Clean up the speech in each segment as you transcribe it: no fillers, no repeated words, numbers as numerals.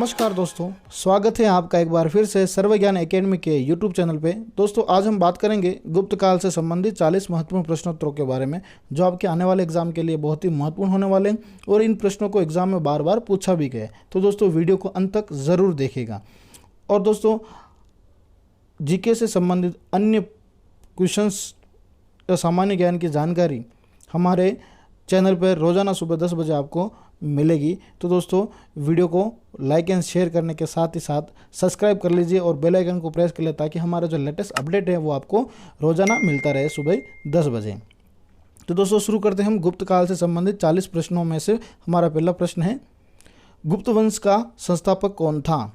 नमस्कार दोस्तों, स्वागत है आपका एक बार फिर से सर्वज्ञान एकेडमी के यूट्यूब चैनल पे। दोस्तों आज हम बात करेंगे गुप्त काल से संबंधित 40 महत्वपूर्ण प्रश्नोत्तरों के बारे में, जो आपके आने वाले एग्जाम के लिए बहुत ही महत्वपूर्ण होने वाले हैं और इन प्रश्नों को एग्जाम में बार बार पूछा भी गया है। तो दोस्तों वीडियो को अंत तक ज़रूर देखिएगा। और दोस्तों जीके से संबंधित अन्य क्वेश्चंस या सामान्य ज्ञान की जानकारी हमारे चैनल पर रोज़ाना सुबह 10 बजे आपको मिलेगी। तो दोस्तों वीडियो को लाइक एंड शेयर करने के साथ ही साथ सब्सक्राइब कर लीजिए और बेल आइकन को प्रेस कर ले, ताकि हमारा जो लेटेस्ट अपडेट है वो आपको रोज़ाना मिलता रहे सुबह 10 बजे। तो दोस्तों शुरू करते हैं हम गुप्त काल से संबंधित 40 प्रश्नों में से। हमारा पहला प्रश्न है, गुप्त वंश का संस्थापक कौन था?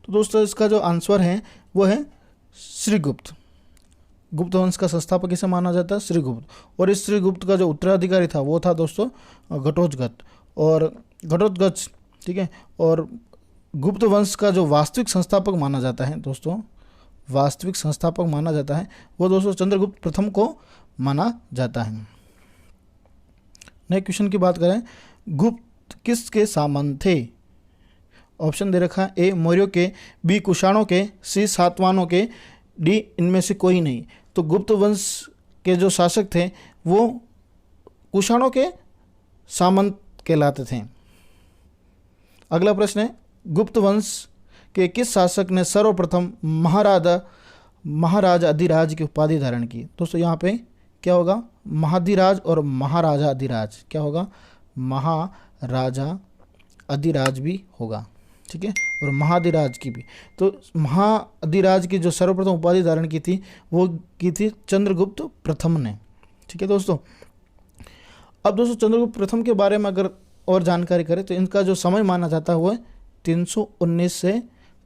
तो दोस्तों इसका जो आंसर है वो है श्रीगुप्त। गुप्त वंश का संस्थापक किसे माना जाता है? श्रीगुप्त। और इस श्रीगुप्त का जो उत्तराधिकारी था वो था दोस्तों घटोत्कच और घटोत्कच, ठीक है। और गुप्त वंश का जो वास्तविक संस्थापक माना जाता है दोस्तों, वास्तविक संस्थापक माना जाता है वो दोस्तों चंद्रगुप्त प्रथम को माना जाता है। नेक्स्ट क्वेश्चन की बात करें, गुप्त किसके सामंत थे? ऑप्शन दे रखा है, ए मौर्यों के, बी कुषाणों के, सी सातवाहनों के, डी इनमें से कोई नहीं। तो गुप्त वंश के जो शासक थे वो कुषाणों के सामंत कहलाते थे। अगला प्रश्न है, गुप्त वंश के किस शासक ने सर्वप्रथम महाराजा अधिराज की उपाधि धारण की? दोस्तों यहाँ पे क्या होगा? महाधिराज और महाराजा अधिराज। क्या होगा? महाराजा अधिराज भी होगा, ठीक है, और महाधिराज की भी। तो महाधिराज की जो सर्वप्रथम उपाधि धारण की थी वो की थी चंद्रगुप्त प्रथम ने, ठीक है दोस्तों। अब दोस्तों चंद्रगुप्त प्रथम के बारे में अगर और जानकारी करें तो इनका जो समय माना जाता है वो है 319 से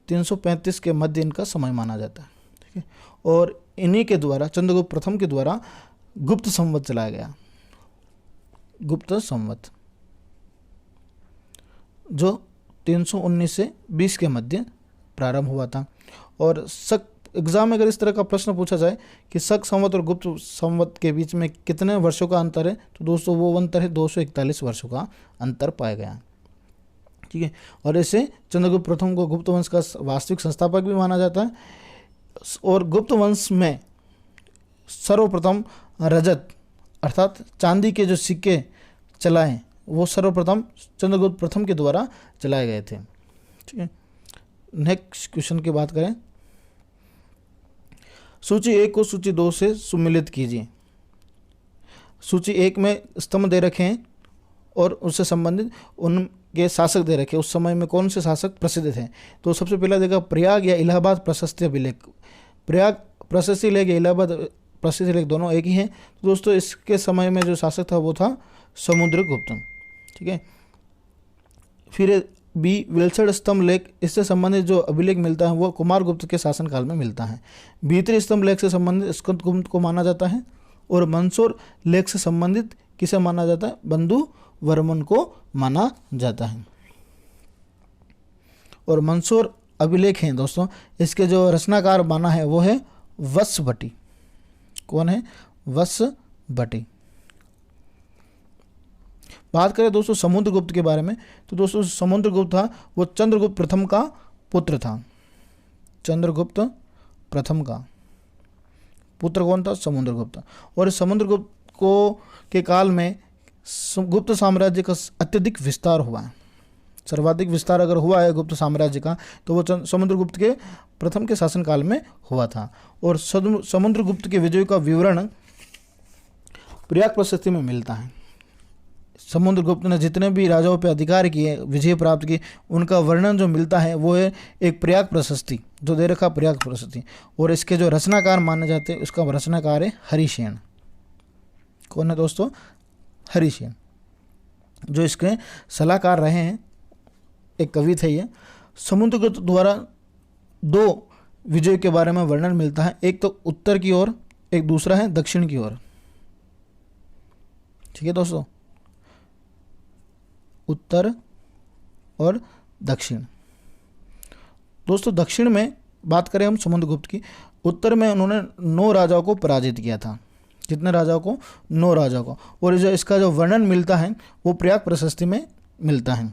335 के मध्य इनका समय माना जाता है, ठीक है। और इन्हीं के द्वारा, चंद्रगुप्त प्रथम के द्वारा गुप्त संवत चलाया गया, गुप्त संवत, जो 319 से 20 के मध्य प्रारंभ हुआ था। और शक एग्जाम में अगर इस तरह का प्रश्न पूछा जाए कि शक संवत और गुप्त संवत के बीच में कितने वर्षों का अंतर है, तो दोस्तों वो अंतर है 241 वर्षों का अंतर पाया गया, ठीक है। और इसे चंद्रगुप्त प्रथम को गुप्त वंश का वास्तविक संस्थापक भी माना जाता है। और गुप्त वंश में सर्वप्रथम रजत अर्थात चांदी के जो सिक्के चलाए वो सर्वप्रथम चंद्रगुप्त प्रथम के द्वारा चलाए गए थे, ठीक है। नेक्स्ट क्वेश्चन की बात करें, सूची 1 को सूची 2 से सुमिलित कीजिए। सूची 1 में स्तंभ दे रखे हैं और उससे संबंधित उनके शासक दे रखे, उस समय में कौन से शासक प्रसिद्ध थे। तो सबसे पहला देखा प्रयाग या इलाहाबाद प्रशस्ति अभिलेख। प्रयाग प्रशस्ति लेख या इलाहाबाद प्रशस्ति लेख दोनों एक ही हैं। तो दोस्तों इसके समय में जो शासक था वो था समुद्रगुप्त, ठीक है। फिर बी विल्सड स्तंभ लेख, इससे संबंधित जो अभिलेख मिलता है वो कुमारगुप्त के शासनकाल में मिलता है। भीतरी स्तंभ लेख से संबंधित स्कंदगुप्त को माना जाता है। और मंदसौर लेख से संबंधित किसे माना जाता है? बंधु वर्मन को माना जाता है। और मंदसौर अभिलेख हैं दोस्तों, इसके जो रचनाकार माना है वो है वत्सभट्टी। कौन है? वत्सभट्टी। बात करें दोस्तों समुद्रगुप्त के बारे में, तो दोस्तों समुद्रगुप्त था वो चंद्रगुप्त प्रथम का पुत्र था। चंद्रगुप्त प्रथम का पुत्र कौन था? समुद्रगुप्त। और इस समुद्रगुप्त को के काल में गुप्त साम्राज्य का अत्यधिक विस्तार हुआ है। सर्वाधिक विस्तार अगर हुआ है गुप्त साम्राज्य का तो वो समुद्रगुप्त के प्रथम के शासनकाल में हुआ था। और समुद्रगुप्त के विजय का विवरण प्रयाग प्रशस्ति में मिलता है। समुद्रगुप्त ने जितने भी राजाओं पर अधिकार किए, विजय प्राप्त की, उनका वर्णन जो मिलता है वो है एक प्रयाग प्रशस्ति, जो दे रखा प्रयाग प्रशस्ति। और इसके जो रचनाकार माने जाते हैं उसका रचनाकार है हरिसेन। कौन है दोस्तों? हरिसेन, जो इसके सलाहकार रहे हैं, एक कवि थे ये। समुद्रगुप्त द्वारा 2 विजय के बारे में वर्णन मिलता है, एक तो उत्तर की ओर, एक दूसरा है दक्षिण की ओर, ठीक है दोस्तों, उत्तर और दक्षिण। दोस्तों दक्षिण में बात करें हम समुद्रगुप्त की, उत्तर में उन्होंने 9 राजाओं को पराजित किया था। कितने राजाओं को? 9 राजाओं को। और जो इसका जो वर्णन मिलता है वो प्रयाग प्रशस्ति में मिलता है।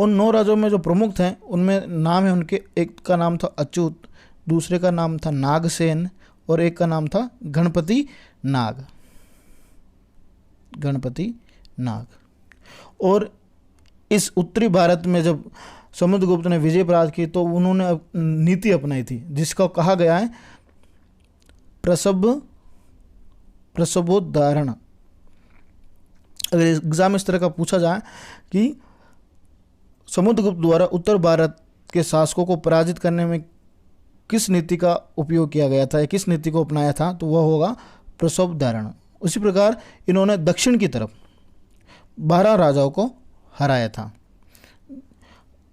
उन 9 राजाओं में जो प्रमुख थे उनमें नाम है उनके, एक का नाम था अच्युत, दूसरे का नाम था नागसेन और एक का नाम था गणपति नाग। गणपति नाग। और इस उत्तरी भारत में जब समुद्रगुप्त ने विजय प्राप्त की तो उन्होंने नीति अपनाई थी जिसको कहा गया है प्रसवोद्धारण। अगर एग्जाम इस तरह का पूछा जाए कि समुद्रगुप्त द्वारा उत्तर भारत के शासकों को पराजित करने में किस नीति का उपयोग किया गया था या किस नीति को अपनाया था, तो वह होगा प्रसवोद्धारण। उसी प्रकार इन्होंने दक्षिण की तरफ 12 राजाओं को हराया था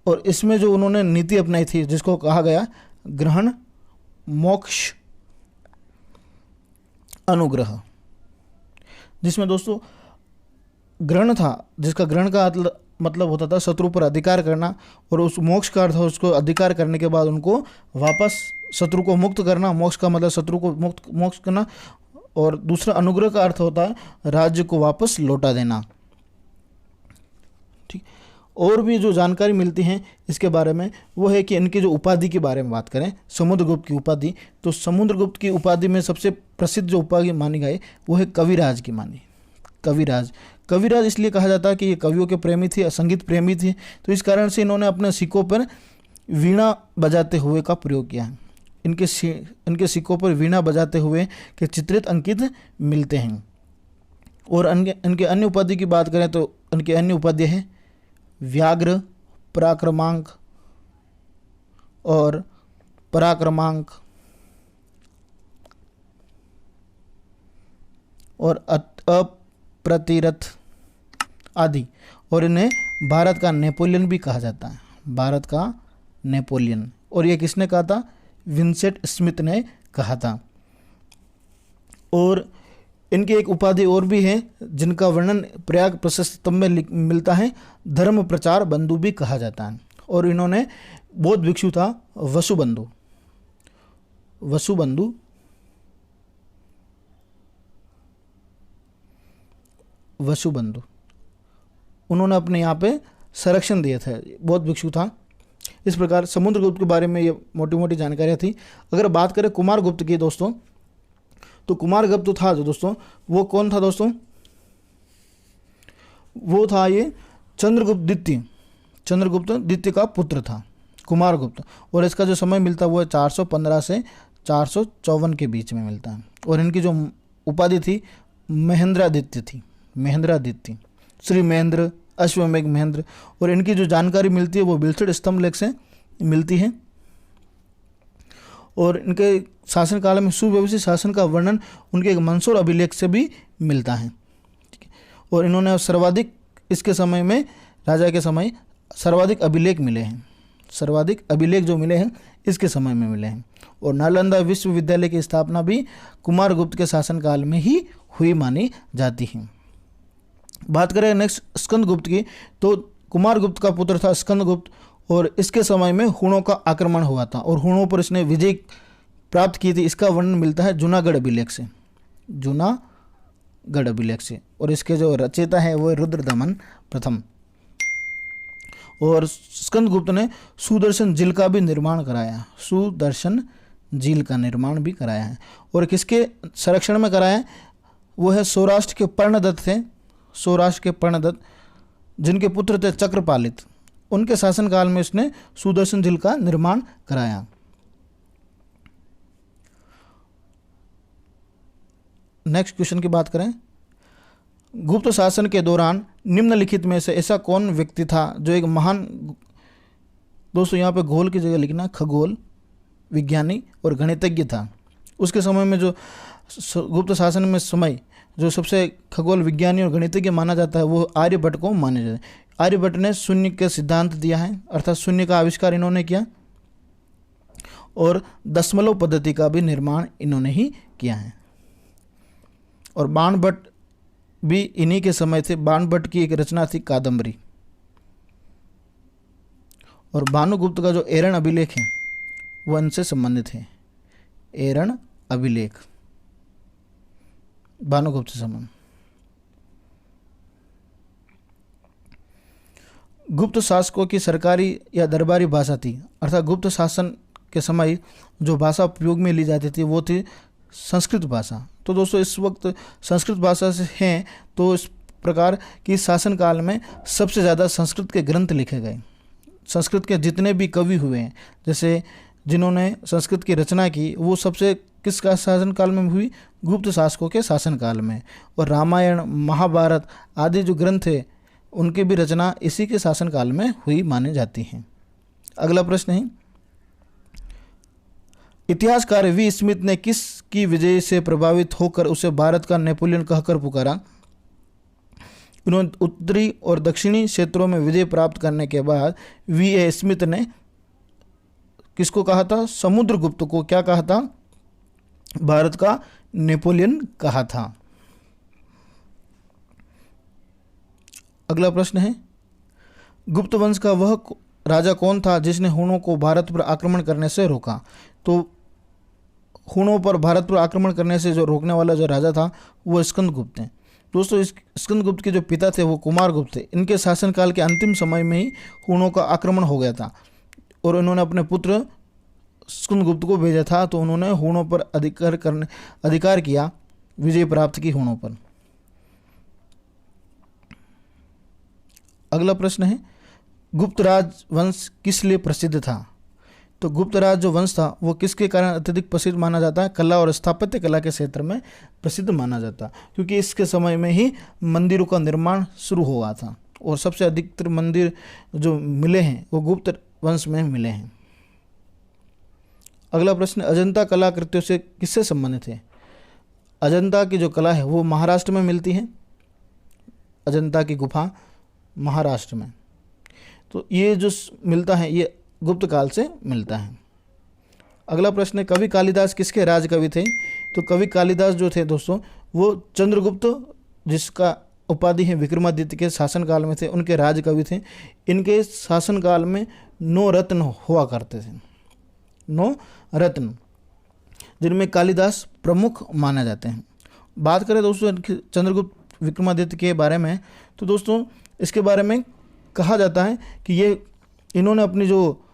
और इसमें जो उन्होंने नीति अपनाई थी जिसको कहा गया ग्रहण मोक्ष अनुग्रह, जिसमें दोस्तों ग्रहण था, जिसका ग्रहण का मतलब होता था शत्रु पर अधिकार करना, और उस मोक्ष का अर्थ है उसको अधिकार करने के बाद उनको वापस शत्रु को मुक्त करना। मोक्ष का मतलब शत्रु को मोक्ष करना, और दूसरा अनुग्रह का अर्थ होता है राज्य को वापस लौटा देना। ठीक। और भी जो जानकारी मिलती है इसके बारे में वो है कि इनकी जो उपाधि के बारे में बात करें, समुद्रगुप्त की उपाधि, तो समुद्रगुप्त की उपाधि में सबसे प्रसिद्ध जो उपाधि मानी गई वो है कविराज की मानी। कविराज, कविराज इसलिए कहा जाता है कि ये कवियों के प्रेमी थे, संगीत प्रेमी थे, तो इस कारण से इन्होंने अपने सिक्कों पर वीणा बजाते हुए का प्रयोग किया है। इनके सिक्कों पर वीणा बजाते हुए के चित्रित अंकित मिलते हैं। और इनके अन्य उपाधि की बात करें तो इनके अन्य उपाधि है व्याघ्र, पराक्रमांक और पराक्रमांक और अप्रतिरथ आदि। और इन्हें भारत का नेपोलियन भी कहा जाता है, भारत का नेपोलियन। और ये किसने कहा था? विंसेंट स्मिथ ने कहा था। और इनकी एक उपाधि और भी है जिनका वर्णन प्रयाग प्रशस्त स्तंभ में मिलता है, धर्म प्रचार बंधु भी कहा जाता है। और इन्होंने बौद्ध भिक्षु था वसुबंधु। वसुबंधु वसुबंधु उन्होंने अपने यहाँ पे संरक्षण दिए थे, बौद्ध भिक्षु था। इस प्रकार समुद्रगुप्त के बारे में ये मोटी मोटी जानकारियाँ थी। अगर बात करें कुमारगुप्त की दोस्तों, तो कुमारगुप्त था जो दोस्तों, वो कौन था दोस्तों? वो था ये चंद्रगुप्त द्वितीय, चंद्रगुप्त द्वितीय का पुत्र था कुमारगुप्त। और इसका जो समय मिलता है वो 415 से 454 के बीच में मिलता है। और इनकी जो उपाधि थी महेंद्रादित्य थी, महेंद्रादित्य, श्री महेंद्र, अश्वमेघ महेंद्र। और इनकी जो जानकारी मिलती है वो बिलसठ स्तंभ लेख से मिलती है। और इनके शासनकाल में सुव्यवस्थित शासन का वर्णन उनके एक मंसूर अभिलेख से भी मिलता है। और इन्होंने सर्वाधिक इसके समय में, राजा के समय सर्वाधिक अभिलेख मिले हैं, सर्वाधिक अभिलेख जो मिले हैं इसके समय में मिले हैं। और नालंदा विश्वविद्यालय की स्थापना भी कुमारगुप्त के शासनकाल में ही हुई मानी जाती है। बात करें नेक्स्ट स्कंदगुप्त की, तो कुमारगुप्त का पुत्र था स्कंदगुप्त। और इसके समय में हुणों का आक्रमण हुआ था और हुणों पर इसने विजय प्राप्त की थी। इसका वर्णन मिलता है जूनागढ़ अभिलेख से, जूनागढ़ अभिलेख से। और इसके जो रचयिता है वो रुद्रदमन प्रथम। और स्कंदगुप्त ने सुदर्शन झील का भी निर्माण कराया, सुदर्शन झील का निर्माण भी कराया है। और किसके संरक्षण में कराया है? वो है सौराष्ट्र के पर्णदत्त थे, सौराष्ट्र के पर्णदत्त जिनके पुत्र थे चक्रपालित। उनके शासनकाल में इसने सुदर्शन झील का निर्माण कराया। नेक्स्ट क्वेश्चन की बात करें, गुप्त शासन के दौरान निम्नलिखित में से ऐसा कौन व्यक्ति था जो एक महान, दोस्तों यहाँ पे गोल की जगह लिखना, खगोल विज्ञानी और गणितज्ञ था। उसके समय में जो गुप्त शासन में समय जो सबसे खगोल विज्ञानी और गणितज्ञ माना जाता है वो आर्यभट्ट को माना जाता है। आर्यभट्ट ने शून्य के सिद्धांत दिया है, अर्थात शून्य का आविष्कार इन्होंने किया। और दशमलव पद्धति का भी निर्माण इन्होंने ही किया है। और बाणभट्ट भी इन्हीं के समय थे। बाणभट्ट की एक रचना थी कादम्बरी। और भानुगुप्त का जो एरण अभिलेख है वह इनसे संबंधित है, एरण अभिलेख भानुगुप्त से संबंध। गुप्त शासकों की सरकारी या दरबारी भाषा थी, अर्थात गुप्त शासन के समय जो भाषा उपयोग में ली जाती थी वो थी संस्कृत भाषा। तो दोस्तों इस वक्त संस्कृत भाषा से हैं, तो इस प्रकार की शासनकाल में सबसे ज़्यादा संस्कृत के ग्रंथ लिखे गए। संस्कृत के जितने भी कवि हुए हैं, जैसे जिन्होंने संस्कृत की रचना की, वो सबसे किसका शासनकाल में हुई? गुप्त शासकों के शासनकाल में। और रामायण, महाभारत आदि जो ग्रंथ है उनकी भी रचना इसी के शासनकाल में हुई मानी जाती है। अगला प्रश्न है, इतिहासकार वी स्मिथ ने किस की विजय से प्रभावित होकर उसे भारत का नेपोलियन कहकर पुकारा? उन्होंने उत्तरी और दक्षिणी क्षेत्रों में विजय प्राप्त करने के बाद वी ए स्मिथ ने किसको कहा था? समुद्रगुप्त को क्या कहा था? भारत का नेपोलियन कहा था। अगला प्रश्न है, गुप्त वंश का वह राजा कौन था जिसने हुणों को भारत पर आक्रमण करने से रोका? तो हुणों पर भारत पर आक्रमण करने से जो रोकने वाला जो राजा था वो स्कंदगुप्त हैं। दोस्तों इस स्कंदगुप्त के जो पिता थे वो कुमारगुप्त थे। इनके शासनकाल के अंतिम समय में ही हुणों का आक्रमण हो गया था और उन्होंने अपने पुत्र स्कंदगुप्त को भेजा था, तो उन्होंने हुणों पर अधिकार किया, विजय प्राप्त की हुणों पर। अगला प्रश्न है, गुप्त राज वंश किस लिए प्रसिद्ध था? तो गुप्त राज जो वंश था वो किसके कारण अत्यधिक प्रसिद्ध माना जाता है? कला और स्थापत्य कला के क्षेत्र में प्रसिद्ध माना जाता है, क्योंकि इसके समय में ही मंदिरों का निर्माण शुरू हुआ था और सबसे अधिकतर मंदिर जो मिले हैं वो गुप्त वंश में मिले हैं। अगला प्रश्न, अजंता कलाकृतियों से किससे संबंधित है? अजंता की जो कला है वो महाराष्ट्र में मिलती है। अजंता की गुफा महाराष्ट्र में, तो ये जो मिलता है ये गुप्त काल से मिलता है। अगला प्रश्न है, कवि कालिदास किसके राज कवि थे? तो कवि कालिदास जो थे दोस्तों वो चंद्रगुप्त, जिसका उपाधि है विक्रमादित्य, के शासनकाल में थे, उनके राज कवि थे। इनके शासनकाल में 9 रत्न हुआ करते थे, 9 रत्न, जिनमें कालिदास प्रमुख माने जाते हैं। बात करें दोस्तों चंद्रगुप्त विक्रमादित्य के बारे में, तो दोस्तों इसके बारे में कहा जाता है कि ये इन्होंने अपनी जो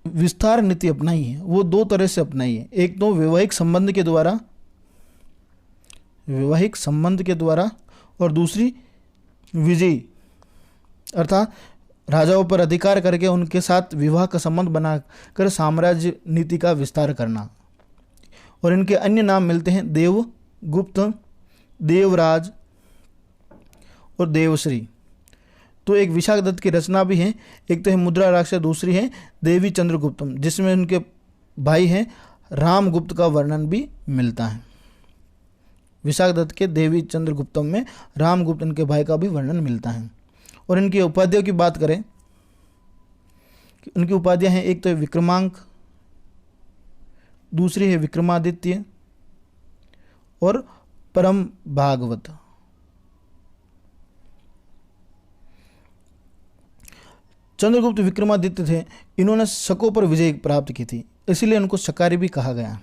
विस्तार नीति अपनाई है वो 2 तरह से अपनाई है। एक तो वैवाहिक संबंध के द्वारा और दूसरी विजय, अर्थात राजाओं पर अधिकार करके उनके साथ विवाह का संबंध बनाकर साम्राज्य नीति का विस्तार करना। और इनके अन्य नाम मिलते हैं देवगुप्त, देवराज और देवश्री। तो एक विशाखदत्त की रचना भी है, एक तो है मुद्रा राक्षस, दूसरी है देवी चंद्रगुप्तम, जिसमें उनके भाई हैं रामगुप्त का वर्णन भी मिलता है। विशाखदत्त के देवी चंद्रगुप्तम में रामगुप्त इनके भाई का भी वर्णन मिलता है। और इनकी उपाधियों की बात करें, उनकी उपाधियां हैं, एक तो है विक्रमांक, दूसरी है विक्रमादित्य और परम भागवत। चंद्रगुप्त विक्रमादित्य थे, इन्होंने शकों पर विजय प्राप्त की थी, इसीलिए उनको शकारी भी कहा गया।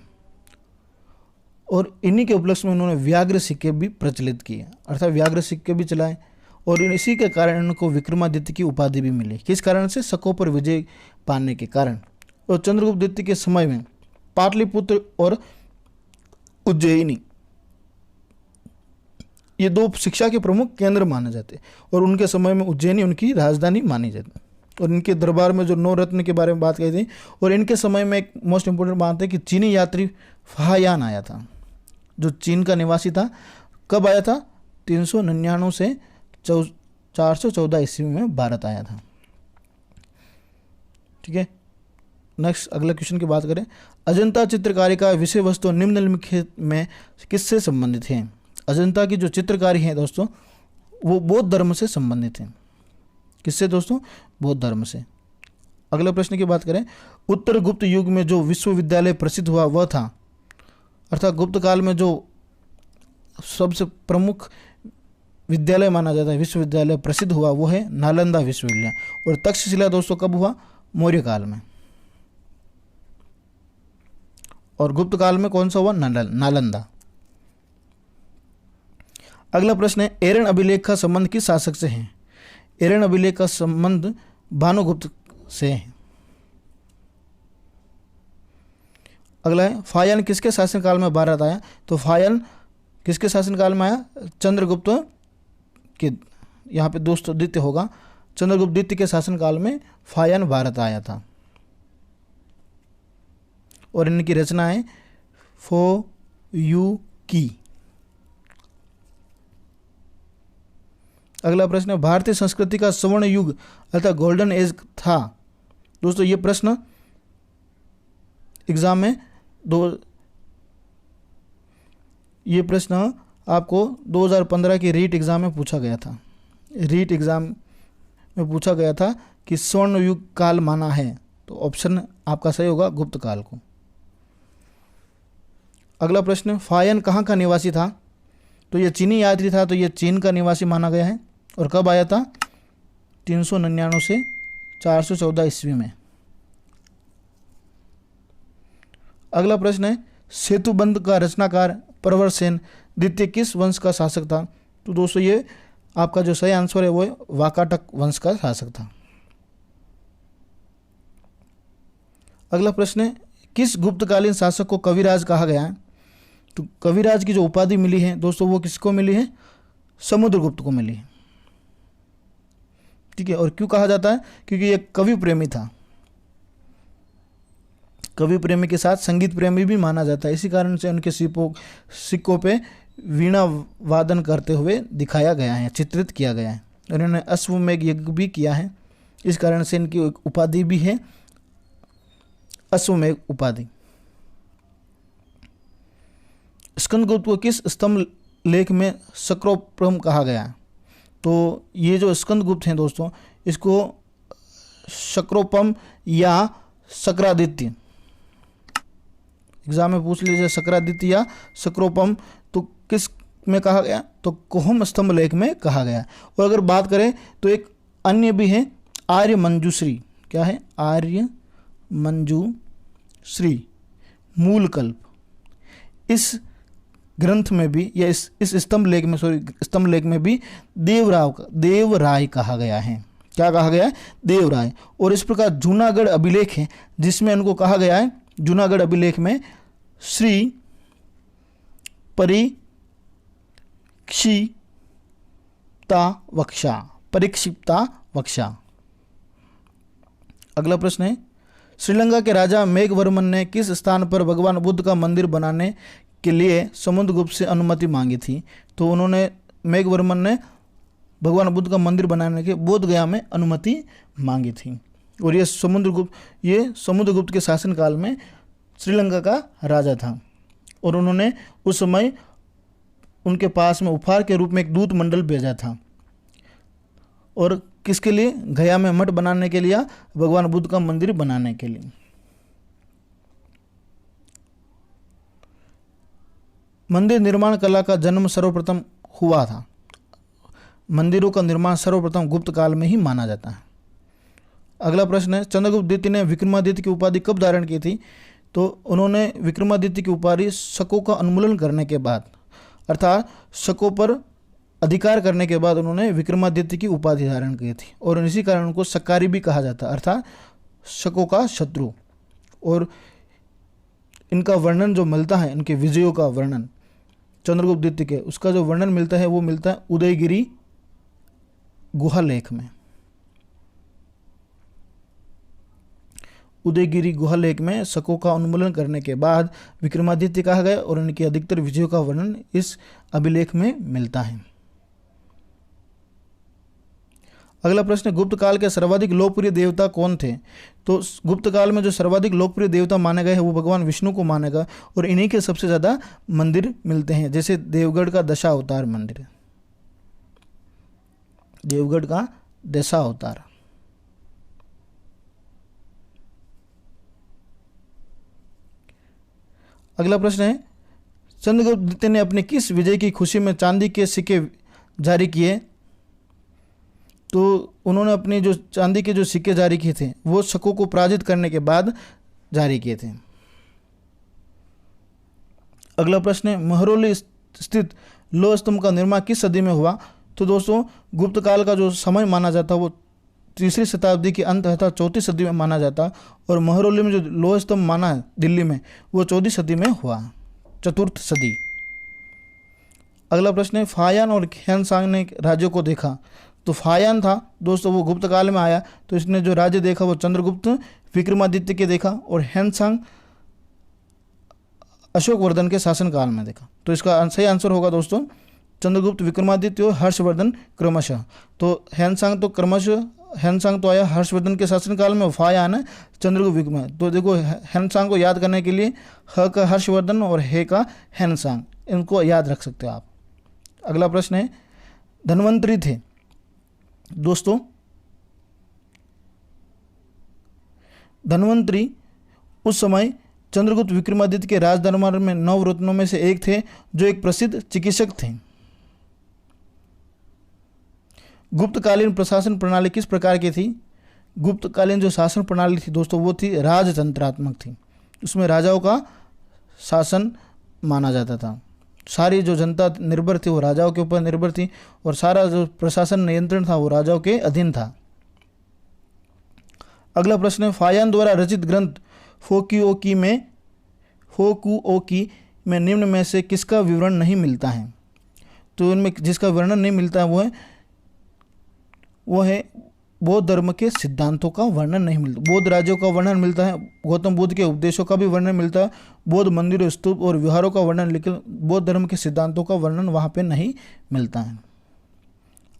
और इन्हीं के उपलक्ष्य में उन्होंने व्याघ्र सिक्के भी प्रचलित किए, अर्थात व्याघ्र सिक्के भी चलाए, और इसी के कारण उनको विक्रमादित्य की उपाधि भी मिली। किस कारण से? शकों पर विजय पाने के कारण। और चंद्रगुप्त द्वितीय के समय में पाटलिपुत्र और उज्जैनी ये 2 शिक्षा के प्रमुख केंद्र माने जाते, और उनके समय में उज्जैनी उनकी राजधानी मानी जाती। और इनके दरबार में जो 9 रत्न के बारे में बात कही थी, और इनके समय में एक मोस्ट इंपोर्टेंट बात है कि चीनी यात्री फाहयान आया था, जो चीन का निवासी था। कब आया था? 399 से 414 ईस्वी में भारत आया था। ठीक है, नेक्स्ट अगला क्वेश्चन की बात करें, अजंता चित्रकारी का विषय वस्तु निम्नलिखित में किससे संबंधित है? अजंता की जो चित्रकारी है दोस्तों वो बौद्ध धर्म से संबंधित है। किससे दोस्तों? बौद्ध धर्म से। अगले प्रश्न की बात करें, उत्तर गुप्त युग में जो विश्वविद्यालय प्रसिद्ध हुआ वह था, अर्थात गुप्त काल में जो सबसे प्रमुख विद्यालय माना जाता है, विश्वविद्यालय प्रसिद्ध हुआ वो है नालंदा विश्वविद्यालय। और तक्षशिला दोस्तों कब हुआ? मौर्य काल में। और गुप्त काल में कौन सा हुआ? नालंदा। अगला प्रश्न है, एरन अभिलेख का संबंध किस शासक से है? एरन अभिलेख का संबंध भानुगुप्त से है। अगला है फायन किसके शासनकाल में भारत आया? तो फायन किसके शासनकाल में आया? चंद्रगुप्त के, यहाँ पे दोस्तों द्वितीय होगा, चंद्रगुप्त द्वितीय के शासनकाल में फायन भारत आया था। और इनकी रचना है फोयुकी की। अगला प्रश्न है भारतीय संस्कृति का स्वर्ण युग अर्थात गोल्डन एज था। दोस्तों ये प्रश्न एग्जाम में ये प्रश्न आपको 2015 के रीट एग्जाम में पूछा गया था। रीट एग्जाम में पूछा गया था कि स्वर्ण युग काल माना है, तो ऑप्शन आपका सही होगा गुप्त काल को। अगला प्रश्न फायन कहाँ का निवासी था? तो ये चीनी यात्री था, तो ये चीन का निवासी माना गया है। और कब आया था? 399 से 414 ईस्वी में। अगला प्रश्न है सेतुबंध का रचनाकार प्रवरसेन द्वितीय किस वंश का शासक था? तो दोस्तों ये आपका जो सही आंसर है वो है वाकाटक वंश का शासक था। अगला प्रश्न है किस गुप्तकालीन शासक को कविराज कहा गया है? तो कविराज की जो उपाधि मिली है दोस्तों वो किसको मिली है? समुद्रगुप्त को मिली है। ठीक है, और क्यों कहा जाता है? क्योंकि ये कवि प्रेमी था। कवि प्रेमी के साथ संगीत प्रेमी भी माना जाता है, इसी कारण से उनके सिक्कों पे वीणा वादन करते हुए दिखाया गया है, चित्रित किया गया है। उन्होंने अश्वमेघ यज्ञ भी किया है, इस कारण से इनकी एक उपाधि भी है अश्वमेघ उपाधि। स्कंदगुप्त को किस स्तंभ लेख में शक्रोपम कहा गया है? तो ये जो स्कंदगुप्त हैं दोस्तों, इसको शक्रोपम या शक्रादित्य, एग्जाम में पूछ लीजिए शक्रादित्य या शक्रोपम, तो किस में कहा गया? तो कोहम स्तंभ लेख में कहा गया। और अगर बात करें तो एक अन्य भी है आर्य मंजूश्री। क्या है? आर्य मंजूश्री मूलकल्प। इस ग्रंथ में भी या इस स्तंभ लेख में स्तंभ लेख में भी देवराय कहा गया है। क्या कहा गया है? देवराय। और इस प्रकार जूनागढ़ अभिलेख है जिसमें उनको कहा गया है, जूनागढ़ अभिलेख में श्री परीक्षिप्ता वक्षा। अगला प्रश्न है श्रीलंका के राजा मेघवर्मन ने किस स्थान पर भगवान बुद्ध का मंदिर बनाने के लिए समुद्रगुप्त से अनुमति मांगी थी? तो उन्होंने मेघवर्मन ने भगवान बुद्ध का मंदिर बनाने के बोध गया में अनुमति मांगी थी। और ये समुद्रगुप्त के शासनकाल में श्रीलंका का राजा था। और उन्होंने उस समय उनके पास में उपहार के रूप में एक दूत मंडल भेजा था। और किसके लिए? गया में मठ बनाने के लिए, भगवान बुद्ध का मंदिर बनाने के लिए। मंदिर निर्माण कला का जन्म सर्वप्रथम हुआ था। मंदिरों का निर्माण सर्वप्रथम गुप्त काल में ही माना जाता है। अगला प्रश्न है चंद्रगुप्त द्वितीय ने विक्रमादित्य की उपाधि कब धारण की थी? तो उन्होंने विक्रमादित्य की उपाधि शकों का उन्मूलन करने के बाद, अर्थात शकों पर अधिकार करने के बाद उन्होंने विक्रमादित्य की उपाधि धारण की थी। और इसी कारण उनको शकारी भी कहा जाता है, अर्थात शकों का शत्रु। और इनका वर्णन जो मिलता है, इनके विजयों का वर्णन चंद्रगुप्त द्वितीय के, उसका जो वर्णन मिलता है वो मिलता है उदयगिरी गुहा लेख में। उदयगिरी गुहा लेख में शकों का उन्मूलन करने के बाद विक्रमादित्य कहा गया और उनके अधिकतर विजयों का वर्णन इस अभिलेख में मिलता है। अगला प्रश्न गुप्त काल के सर्वाधिक लोकप्रिय देवता कौन थे? तो गुप्त काल में जो सर्वाधिक लोकप्रिय देवता माने गए हैं वो भगवान विष्णु को माने गए और इन्हीं के सबसे ज़्यादा मंदिर मिलते हैं, जैसे देवगढ़ का दशा अवतार मंदिर, देवगढ़ का दशा अवतार। अगला प्रश्न है चंद्रगुप्त द्वितीय ने अपने किस विजय की खुशी में चांदी के सिक्के जारी किए? तो उन्होंने अपने जो चांदी के जो सिक्के जारी किए थे वो शकों को पराजित करने के बाद जारी किए थे। अगला प्रश्न है महरौली स्थित लौह स्तंभ का निर्माण किस सदी में हुआ? तो दोस्तों गुप्त काल का जो समय माना जाता वो 3री शताब्दी के अंत अर्थात 4वीं सदी में माना जाता, और महरौली में जो लोह स्तंभ माना है दिल्ली में वो 14वीं सदी में हुआ, 4th सदी। अगला प्रश्न है फायान और ह्वेनसांग ने राज्यों को देखा। तो फायान था दोस्तों वो गुप्त काल में आया, तो इसने जो राज्य देखा वो चंद्रगुप्त विक्रमादित्य के देखा, और ह्वेनसांग अशोक वर्धन के शासनकाल में देखा। तो इसका सही आंसर होगा दोस्तों चंद्रगुप्त विक्रमादित्य और हर्षवर्धन क्रमशः। तो ह्वेनसांग तो आया हर्षवर्धन के शासनकाल में, फायान है चंद्रगुप्त विक्रम। तो देखो ह्वेनसांग को याद करने के लिए ह का हर्षवर्धन और हे का ह्वेनसांग, इनको याद रख सकते हो आप। अगला प्रश्न है धन्वंतरी थे दोस्तों, धन्वंतरी उस समय चंद्रगुप्त विक्रमादित्य के राजदरबार में 9 रत्नों में से एक थे, जो एक प्रसिद्ध चिकित्सक थे। गुप्तकालीन प्रशासन प्रणाली किस प्रकार की थी? गुप्तकालीन जो शासन प्रणाली थी दोस्तों वो थी राजतंत्रात्मक थी, उसमें राजाओं का शासन माना जाता था। सारी जो जनता निर्भर थी वो राजाओं के ऊपर निर्भर थी, और सारा जो प्रशासन नियंत्रण था वो राजाओं के अधीन था। अगला प्रश्न है फायान द्वारा रचित ग्रंथ फोकुओकी में निम्न में से किसका विवरण नहीं मिलता है? तो इनमें जिसका वर्णन नहीं मिलता है वो है बौद्ध धर्म के सिद्धांतों का वर्णन नहीं मिलता। बौद्ध राज्यों का वर्णन मिलता है, गौतम बुद्ध के उपदेशों का भी वर्णन मिलता है, बौद्ध मंदिरों, स्तूप और विहारों का वर्णन, लेकिन बौद्ध धर्म के सिद्धांतों का वर्णन वहाँ पे नहीं मिलता है।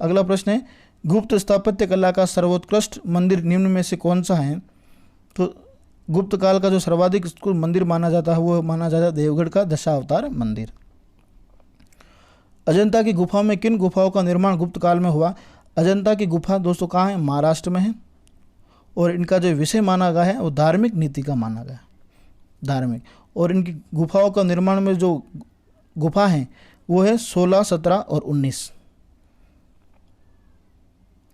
अगला प्रश्न है गुप्त स्थापत्य कला का सर्वोत्कृष्ट मंदिर निम्न में से कौन सा है? तो गुप्त काल का जो सर्वाधिक मंदिर माना जाता है वो माना जाता है देवगढ़ का दशावतार मंदिर। अजंता की गुफा में किन गुफाओं का निर्माण गुप्त काल में हुआ? अजंता की गुफा दोस्तों कहाँ है? महाराष्ट्र में है, और इनका जो विषय माना गया है वो धार्मिक नीति का माना गया, धार्मिक। और इनकी गुफाओं का निर्माण में जो गुफा है वो है 16, 17 और 19।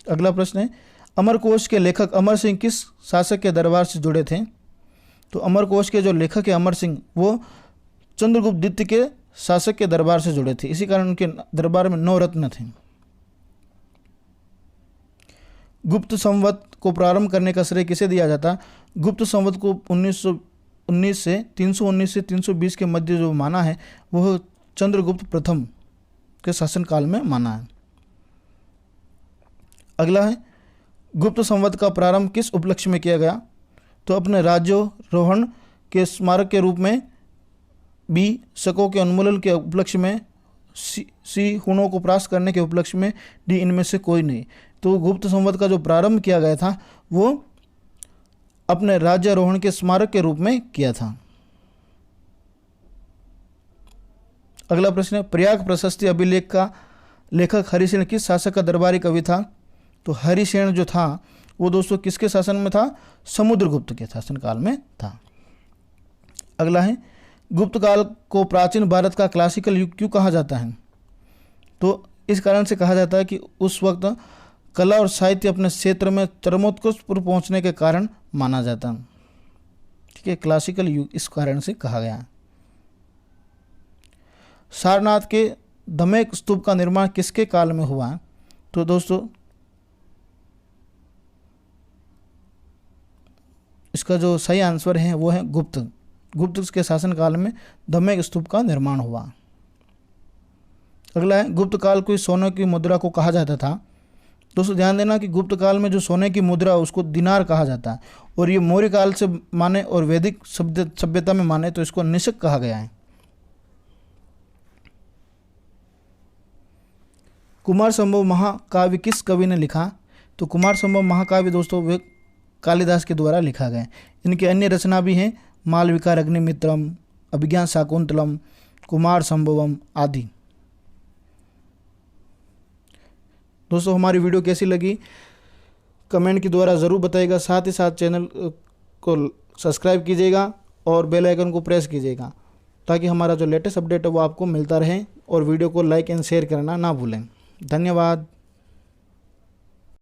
अगला प्रश्न है अमरकोश के लेखक अमर सिंह किस शासक के दरबार से जुड़े थे? तो अमरकोश के जो लेखक है अमर सिंह वो चंद्रगुप्त द्वितीय के शासक के दरबार से जुड़े थे, इसी कारण उनके दरबार में 9 रत्न थे। गुप्त संवत को प्रारंभ करने का श्रेय किसे दिया जाता? गुप्त संवत को 319 से 320 के मध्य जो माना है वह चंद्रगुप्त प्रथम के शासनकाल में माना है। अगला है गुप्त संवत का प्रारंभ किस उपलक्ष्य में किया गया? तो अपने राज्यारोहण के स्मारक के रूप में, बी शकों के उन्मूलन के उपलक्ष्य में, सी हुणों को परास्त करने के उपलक्ष्य में, डी इनमें से कोई नहीं। तो गुप्त संवत का जो प्रारंभ किया गया था वो अपने राज्यारोहण के स्मारक के रूप में किया था। अगला प्रश्न है प्रयाग प्रशस्ति अभिलेख का लेखक हरिसेन किस शासक का दरबारी कवि था? तो हरिसेन जो था वो दोस्तों किसके शासन में था? समुद्रगुप्त के शासनकाल में था। अगला है गुप्त काल को प्राचीन भारत का क्लासिकल युग क्यों कहा जाता है? तो इस कारण से कहा जाता है कि उस वक्त कला और साहित्य अपने क्षेत्र में चरमोत्कर्ष पर पहुंचने के कारण माना जाता है। ठीक है, क्लासिकल युग इस कारण से कहा गया है। सारनाथ के दमेक स्तूप का निर्माण किसके काल में हुआ है? तो दोस्तों इसका जो सही आंसर है वो है गुप्त के शासनकाल में दमेक स्तूप का निर्माण हुआ। अगला है गुप्त काल को सोने की मुद्रा को कहा जाता था। दोस्तों ध्यान देना कि गुप्त काल में जो सोने की मुद्रा उसको दिनार कहा जाता है, और ये मौर्य काल से माने और वैदिक सभ्यता में माने तो इसको निषक कहा गया है। कुमार संभव महाकाव्य किस कवि ने लिखा? तो कुमार संभव महाकाव्य दोस्तों वे कालिदास के द्वारा लिखा गया है। इनकी अन्य रचना भी हैं मालविका अग्निमित्रम, अभिज्ञान शाकुंतलम, कुमार संभवम आदि। दोस्तों हमारी वीडियो कैसी लगी कमेंट के द्वारा ज़रूर बताइएगा। साथ ही साथ चैनल को सब्सक्राइब कीजिएगा और बेल आइकन को प्रेस कीजिएगा ताकि हमारा जो लेटेस्ट अपडेट है वो आपको मिलता रहे, और वीडियो को लाइक एंड शेयर करना ना भूलें। धन्यवाद।